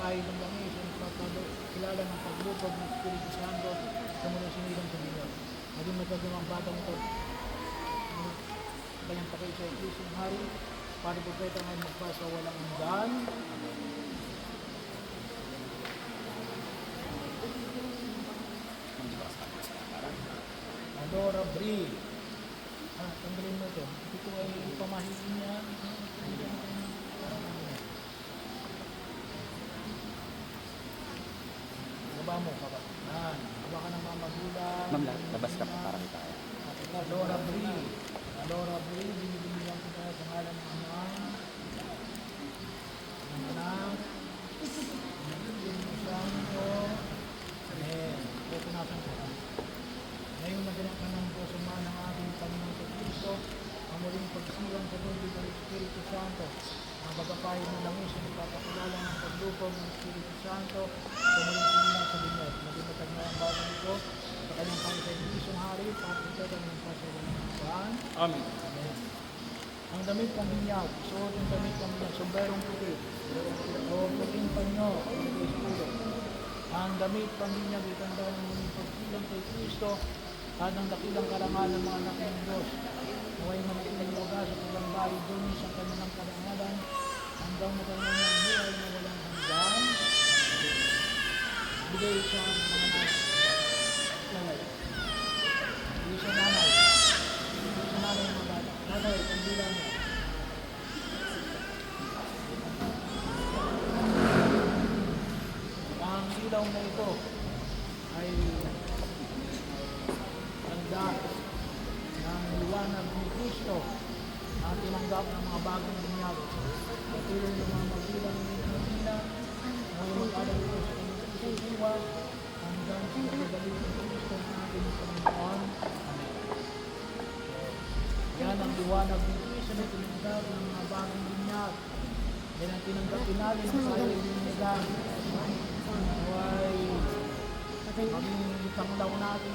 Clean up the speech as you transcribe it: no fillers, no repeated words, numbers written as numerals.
nagpapahay ng langis, ang nagpapakilala ng paglubog ng Espiritu Santo sa mula sinilang sa Diyos. Maging magagawang ang batang ito, kanyang pakiisa ay Kristo ng Hari, para propeta ngayon magpasa walang hanggan. Adora Bri. Tanggalin mo ito. Ito ay pamahiin niya. Baba mo, baba. Yan. Baba ka ng mga magulang. Ma'am, labas ka pa para kita. Adora Bri. Adora Bri. Binibigyan kita sa ngalan ng Ama, ng Anak, ng Espiritu Santo. Amen. Ito natin po. Ngayon naganak ka ng Diyos Ama ng ating Panginoon sa Kristo, ang muling pagsilang sa tubig ng Espiritu Santo, ang pagpapahay ng langis ang ipapakilala ng paglubog ng Espiritu Santo, sa muling sinilang sa linyat. Nagimatag na ang bagay nito, sa kanyang pangitay ng Isang Hari, pagkita ka ng pasawalan ng Paan. Amen. Amen. Ang damit ng binyag, suot ang damit ng binyag, sombrerong puti, o puting panyo, ang eskudo. Ang damit pang binyag, itanda ng muling pagsilang kay Kristo, at ang dakilang karangal ng mga anak ng Diyos. Huwag manatiling wagas at walang bahay doon sa kanilang karangalan hanggang magandang ng buhay na walang hanggan. Bigay sa mga nanay. Bigay sa nanay. Bigay sa nanay mga bata. Nanay, pagbilang mo. Ang ilaw na ito ay tanda ng liwanag ni Kristo na tinanggap ng mga bagong binyag. Patuloy ng mga magulang ng Manila na mag-aral ito sa kanyang isiwa hanggang sa pagdadalik ng Kristo ng ating Panginoon. Amen. Yan ang liwanag ni Kristo na tinanggap ng mga bagong binyag. Yan ang tinanggapin natin sa kanyang binyagan. Huwag maging itanglaw natin